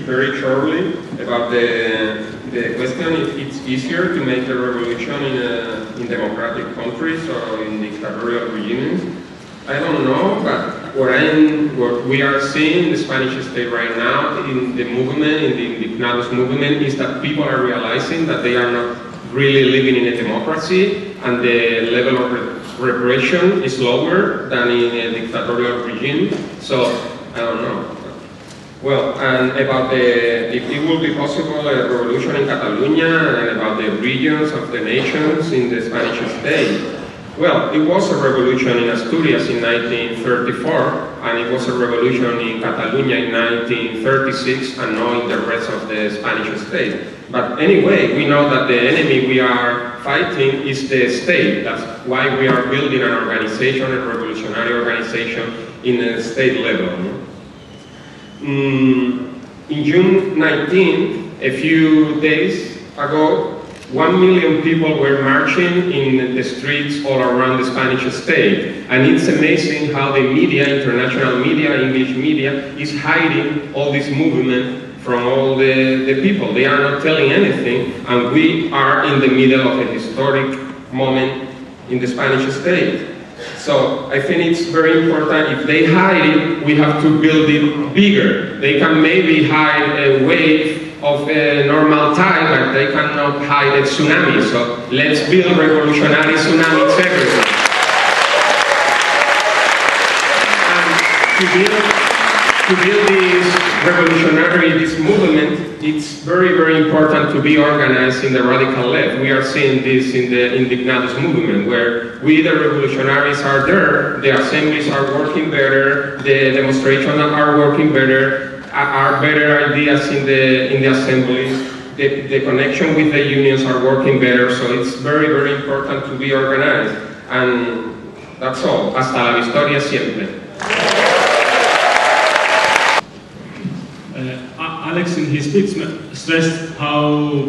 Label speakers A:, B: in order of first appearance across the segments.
A: very shortly about the question if it's easier to make a revolution in democratic countries or in dictatorial regimes. I don't know, but what we are seeing in the Spanish state right now, in the movement, in the Indignados movement, is that people are realizing that they are not really living in a democracy, and the level of repression is lower than in a dictatorial regime. So, I don't know. Well, and about if it will be possible a revolution in Catalonia and about the regions of the nations in the Spanish state. Well, it was a revolution in Asturias in 1934, and it was a revolution in Catalonia in 1936, and now in the rest of the Spanish state. But anyway, we know that the enemy we are fighting is the state. That's why we are building an organization, a revolutionary organization, in a state level. In June 19, a few days ago, 1 million people were marching in the streets all around the Spanish state. And it's amazing how the media, international media, English media, is hiding all this movement from all the people. They are not telling anything, and we are in the middle of a historic moment in the Spanish state. So I think it's very important. If they hide it, we have to build it bigger. They can maybe hide a wave of a normal tide, but they cannot hide a tsunami. So let's build revolutionary tsunamis everywhere. And to build this movement, it's very, very important to be organized in the radical left. We are seeing this in the Indignados movement, where we, the revolutionaries, are there, the assemblies are working better, the demonstrations are working better, are better ideas in the assemblies, the connection with the unions are working better, so it's very, very important to be organized. And that's all. Hasta la victoria siempre.
B: Alex in his speech stressed how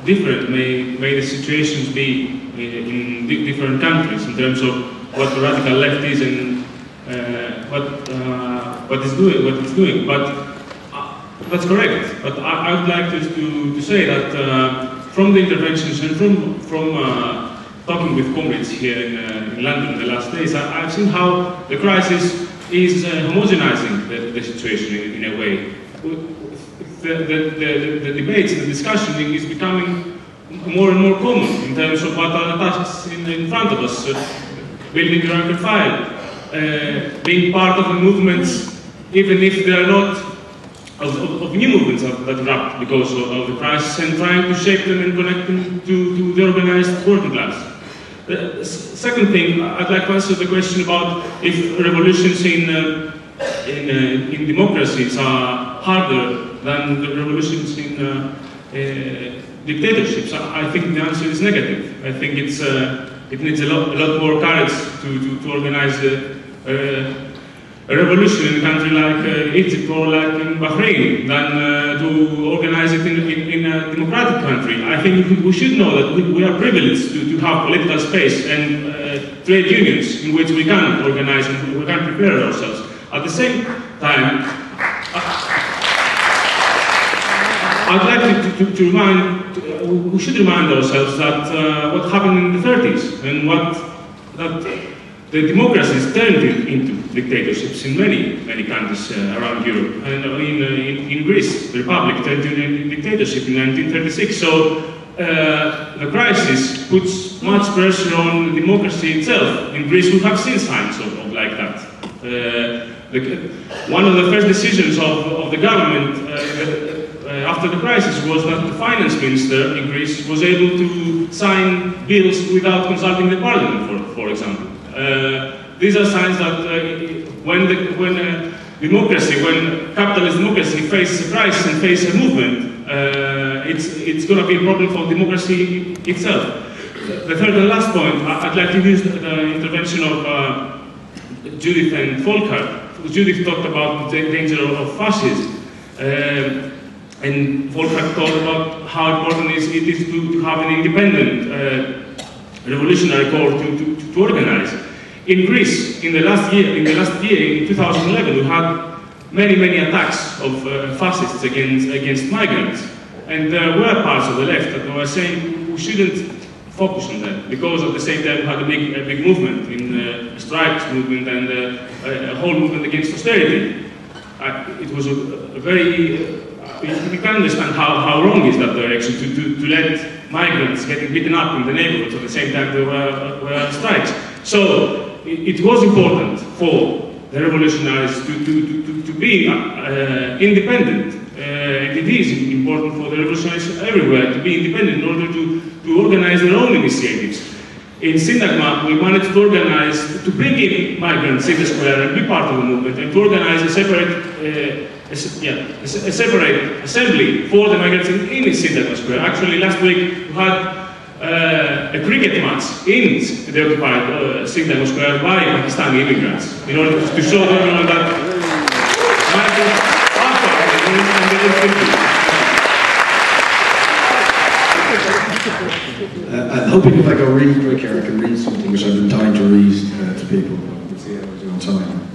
B: different may the situations be in different countries in terms of what the radical left is and what it's doing. But that's correct. But I would like to say that from the interventions and from talking with comrades here in London the last days, I've seen how the crisis is homogenizing the situation in a way. The debates, the discussion is becoming more and more common in terms of what are the tasks in front of us. Building the rank and file, being part of the movements, even if they are not of new movements that erupt because of the crisis, and trying to shape them and connect them to the organized working class. The second thing, I'd like to answer the question about if revolutions in democracies are harder than the revolutions in dictatorships. I think the answer is negative. I think it needs a lot more courage to organize a revolution in a country like Egypt or like in Bahrain than to organize it in a democratic country. I think we should know that we are privileged to have political space and trade unions in which we can organize and we can prepare ourselves. At the same time, I'd like to remind, we should remind ourselves that what happened in the 30s and that the democracies turned into dictatorships in many countries around Europe. And in Greece, the Republic turned into dictatorship in 1936. So the crisis puts much pressure on democracy itself. In Greece, we have seen signs of like that. One of the first decisions of the government after the crisis was that the finance minister in Greece was able to sign bills without consulting the parliament, for example. These are signs that when capitalist democracy faces a crisis and faces a movement, it's going to be a problem for democracy itself. The third and last point, I'd like to use the intervention of Judith and Volker. Judith talked about the danger of fascism, and Volker talked about how important it is to have an independent revolutionary corps to organize. In Greece, in the last year, in 2011, we had many attacks of fascists against migrants. And there were parts of the left that were saying we shouldn't focus on that, because at the same time we had a big movement in the strikes movement and a whole movement against austerity. It was a very, you can understand how wrong is that direction, to let migrants getting beaten up in the neighborhoods at the same time there were strikes. So it was important for the revolutionaries to be independent. And it is important for the revolutionaries everywhere to be independent in order to organize their own initiatives. In Syntagma, we managed to organize, to bring in migrants in the square and be part of the movement, and to organize a separate assembly for the migrants in Syntagma Square. Actually, last week we had a cricket match in the occupied Syntagma Square by Pakistani immigrants, in order to show everyone that migrants are part of the movement and they will contribute.
C: I'm hoping if I go really quick here, I can read something which I've been dying to read to people. We'll see how I do on time.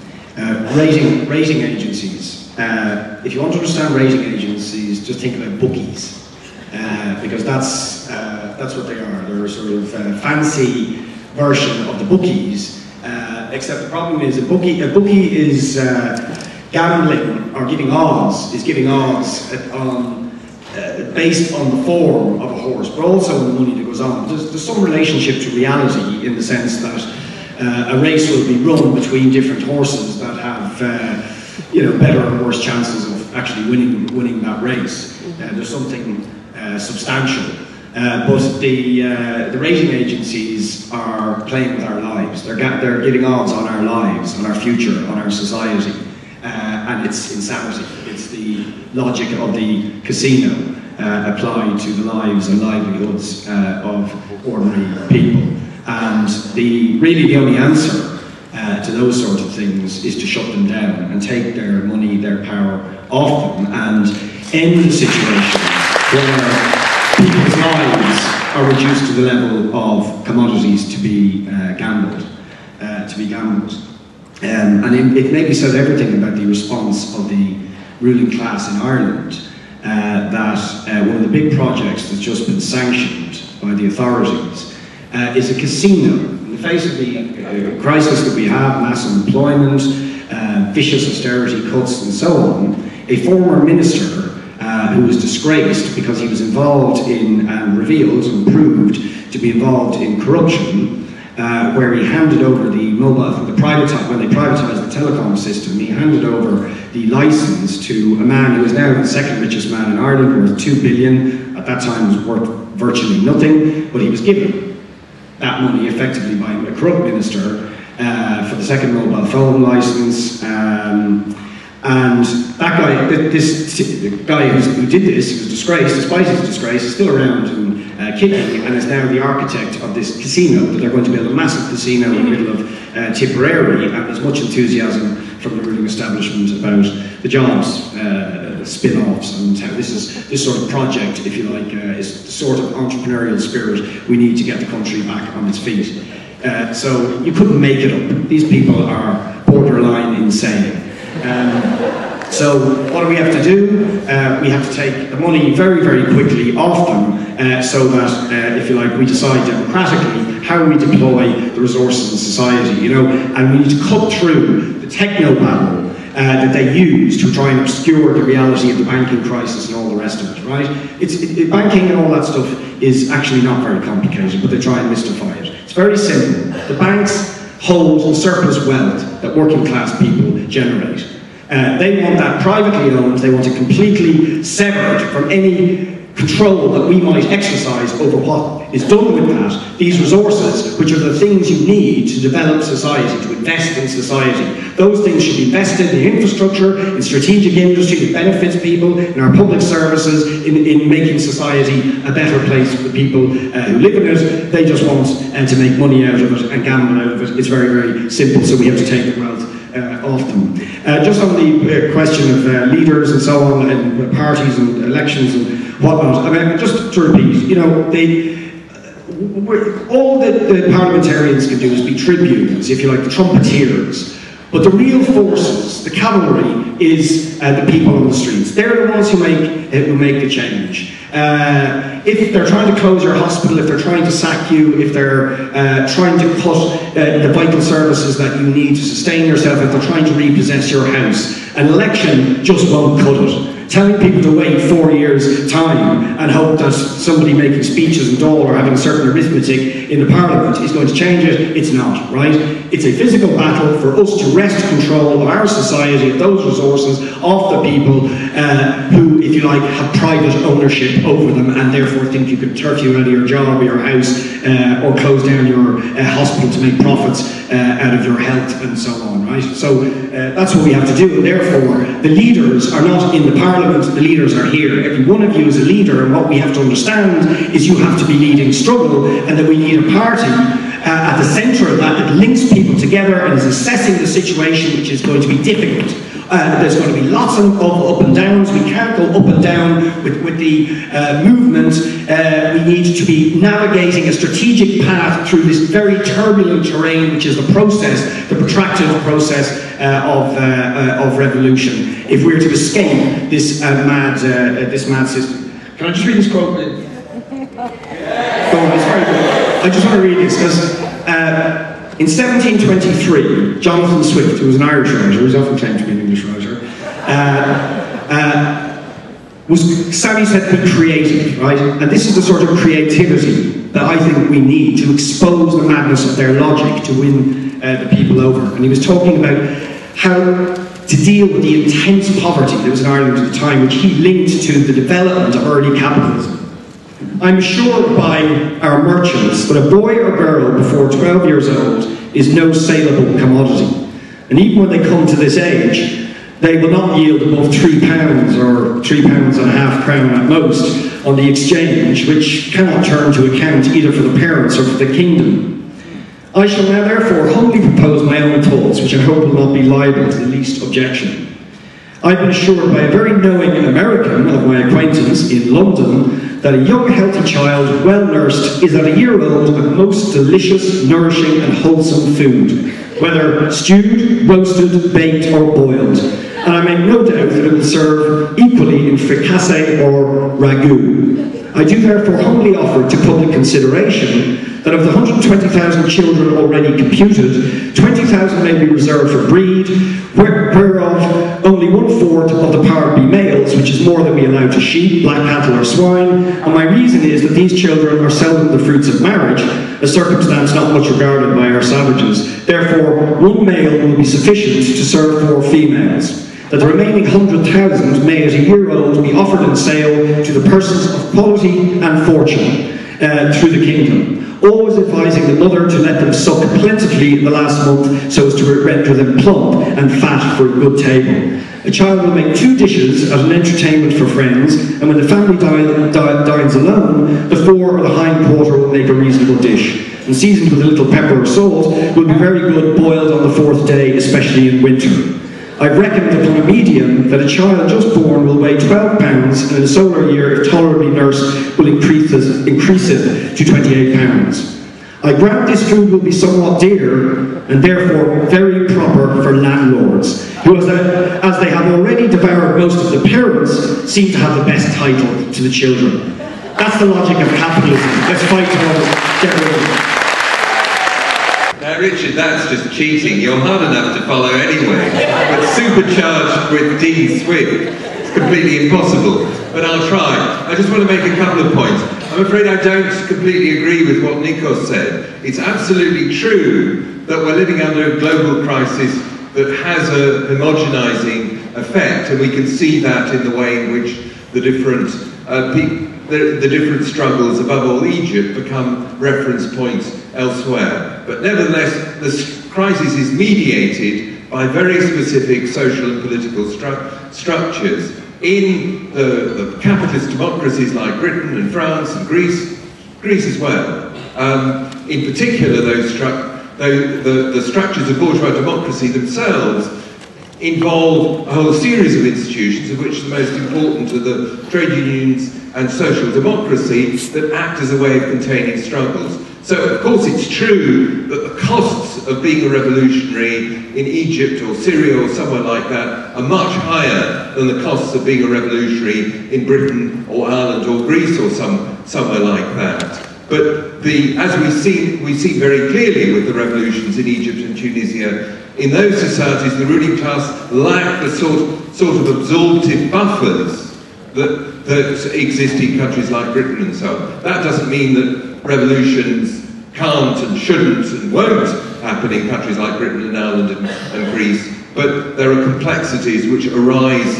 C: Rating agencies. If you want to understand rating agencies, just think about bookies, because that's what they are. They're a sort of fancy version of the bookies. Except the problem is a bookie is gambling or giving odds. Is giving odds based on the form of a horse, but also on the money that goes on. There's some relationship to reality in the sense that a race will be run between different horses that have better or worse chances of actually winning that race. There's something substantial. But the rating agencies are playing with our lives. They're giving odds on our lives, on our future, on our society. And it's insanity. It's the logic of the casino applied to the lives and livelihoods of ordinary people. And really the only answer to those sorts of things is to shut them down and take their money, their power off them, and end the situation where people's lives are reduced to the level of commodities to be gambled. And it maybe said everything about the response of the ruling class in Ireland, that one of the big projects that's just been sanctioned by the authorities is a casino. In the face of the crisis that we have, mass unemployment, vicious austerity cuts and so on, a former minister who was disgraced because he was involved in, and revealed and proved to be involved in corruption, where he handed over the when they privatised the telecom system, he handed over the licence to a man who is now the second richest man in Ireland, worth 2 billion. At that time was worth virtually nothing, but he was given that money effectively by a corrupt minister for the second mobile phone licence. And that guy, the guy who did this, he was disgraced. Despite his disgrace, he's still around and kicking, and is now the architect of this casino. That they're going to build a massive casino in the middle of Tipperary, and there's much enthusiasm from the ruling establishment about the jobs spin-offs and how this sort of project, if you like, is the sort of entrepreneurial spirit we need to get the country back on its feet. So you couldn't make it up. These people are borderline insane. So what do we have to do? We have to take the money very, very quickly off them so that, if you like, we decide democratically how we deploy the resources in society, and we need to cut through the techno-babble that they use to try and obscure the reality of the banking crisis and all the rest of it, right? Banking and all that stuff is actually not very complicated, but they try and mystify it. It's very simple. The banks hold surplus wealth that working class people generate. They want that privately owned, they want it completely severed from any control that we might exercise over what is done with that. These resources, which are the things you need to develop society, to invest in society. Those things should be invested in infrastructure, in strategic industry that benefits people, in our public services, in making society a better place for the people who live in it. They just want to make money out of it and gamble out of it. It's very, very simple, so we have to take the wealth off them. Just on the question of leaders and so on, and parties and elections and whatnot, I mean, just to repeat, all that the parliamentarians can do is be tribunes, if you like, the trumpeteers. But the real forces, the cavalry, is the people on the streets. They're the ones who make the change. If they're trying to close your hospital, if they're trying to sack you, if they're trying to cut the vital services that you need to sustain yourself, if they're trying to repossess your house, an election just won't cut it. Telling people to wait 4 years' time and hope that somebody making speeches in Dáil or having a certain arithmetic in the Parliament is going to change it, it's not, right? It's a physical battle for us to wrest control of our society, of those resources, of the people who, if you like, have private ownership over them and therefore think you can turf you out of your job or your house or close down your hospital to make profits out of your health and so on, right? So that's what we have to do, and therefore the leaders are not in the Parliament, the leaders are here. Every one of you is a leader, and what we have to understand is you have to be leading struggle, and that we need a party at the centre of that links people together and is assessing the situation, which is going to be difficult. There's going to be lots of up and downs. We can't go up and down with the movement. We need to be navigating a strategic path through this very turbulent terrain, which is the process, the protracted process of revolution. If we're to escape this mad system. Can I just read this quote? It's very good. I just want to read this because in 1723, Jonathan Swift, who was an Irish writer, who's often claimed to be an English writer, was Sally said to be creative, right? And this is the sort of creativity that I think we need to expose the madness of their logic to win the people over. And he was talking about how to deal with the intense poverty that was in Ireland at the time, which he linked to the development of early capitalism. I'm assured by our merchants that a boy or girl before 12 years old is no saleable commodity. And even when they come to this age, they will not yield above £3 or £3.50 crown at most on the exchange, which cannot turn to account either for the parents or for the kingdom. I shall now therefore humbly propose my own thoughts, which I hope will not be liable to the least objection. I've been assured by a very knowing American of my acquaintance in London that a young healthy child, well nursed, is at a year old a most delicious, nourishing and wholesome food, whether stewed, roasted, baked or boiled. And I make no doubt that it will serve equally in fricassee or ragout. I do therefore humbly offer to public consideration that of the 120,000 children already computed, 20,000 may be reserved for breed, whereof only 1/4 of the part be males, which is more than we allow to sheep, black cattle or swine. And my reason is that these children are seldom the fruits of marriage, a circumstance not much regarded by our savages. Therefore, 1 male will be sufficient to serve 4 females. That the remaining 100,000 may at a year old be offered in sale to the persons of quality and fortune through the kingdom, always advising the mother to let them suck plentifully in the last month so as to render them plump and fat for a good table. A child will make 2 dishes as an entertainment for friends, and when the family dines alone, the fore or the hind quarter will make a reasonable dish, and seasoned with a little pepper or salt, will be very good boiled on the 4th day, especially in winter. I've reckoned upon a medium that a child just born will weigh 12 pounds, and in a solar year, if tolerably nursed, will increase it to 28 pounds. I grant this food will be somewhat dear, and therefore very proper for landlords, who, as they have already devoured most of the parents, seem to have the best title to the children. That's the logic of capitalism. Let's fight towards generation.
D: Now, Richard, that's just cheating. You're hard enough to follow anyway. But supercharged with Dean Swift, it's completely impossible. But I'll try. I just want to make a couple of points. I'm afraid I don't completely agree with what Nikos said. It's absolutely true that we're living under a global crisis that has a homogenizing effect, and we can see that in the way in which the different the different struggles, above all Egypt, become reference points elsewhere. But nevertheless, the crisis is mediated by very specific social and political structures in the capitalist democracies like Britain and France and Greece as well. In particular, the structures of bourgeois democracy themselves involve a whole series of institutions, of which the most important are the trade unions and social democracy, that act as a way of containing struggles. So, of course, it's true that the costs odds of being a revolutionary in Egypt or Syria or somewhere like that are much higher than the costs of being a revolutionary in Britain or Ireland or Greece or somewhere like that. But as we see very clearly with the revolutions in Egypt and Tunisia, in those societies the ruling class lack the sort of absorptive buffers that exist in countries like Britain and so on. That doesn't mean that revolutions can't and shouldn't and won't happen in countries like Britain and Ireland and Greece, but there are complexities which arise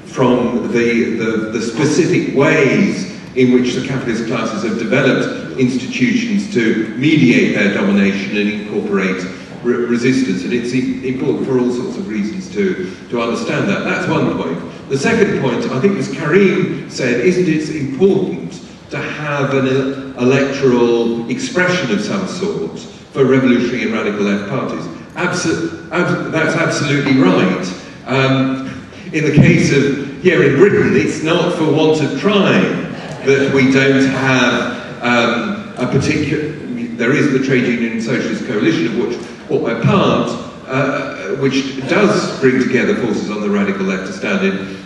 D: from the specific ways in which the capitalist classes have developed institutions to mediate their domination and incorporate resistance. And it's important for all sorts of reasons to understand that. That's one point. The second point, I think as Karim said, isn't it important to have an electoral expression of some sort for revolutionary and radical left parties? That's absolutely right. In the case of here in Britain, it's not for want of trying that we don't have a particular... There is the Trade Union and Socialist Coalition, of which what we're part, which does bring together forces on the radical left to stand in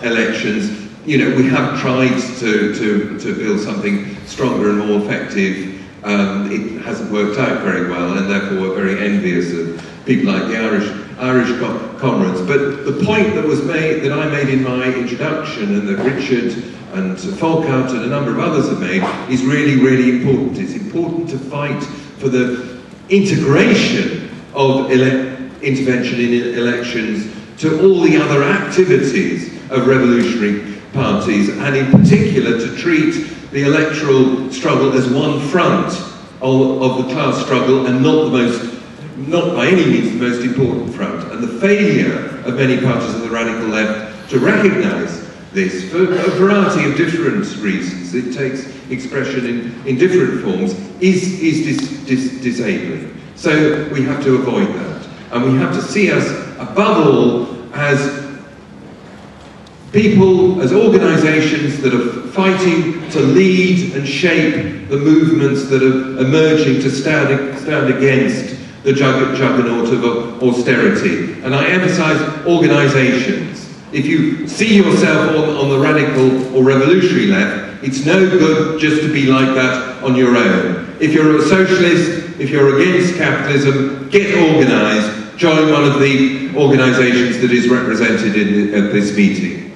D: elections. You know, we have tried to build something stronger and more effective. It hasn't worked out very well, and therefore we're very envious of people like the Irish comrades. But the point that was made, that I made in my introduction, and that Richard and Folkert and a number of others have made, is really, really important. It's important to fight for the integration of intervention in elections to all the other activities of revolutionary parties, and in particular to treat the electoral struggle as one front of the class struggle and not by any means the most important front. And the failure of many parties of the radical left to recognise this, for a variety of different reasons, it takes expression in different forms, is disabling. So we have to avoid that. And we have to see us, above all, as people, as organisations that are fighting to lead and shape the movements that are emerging to stand against the juggernaut of austerity. And I emphasise organisations. If you see yourself on the radical or revolutionary left, it's no good just to be like that on your own. If you're a socialist, if you're against capitalism, get organised, join one of the organisations that is represented at this meeting.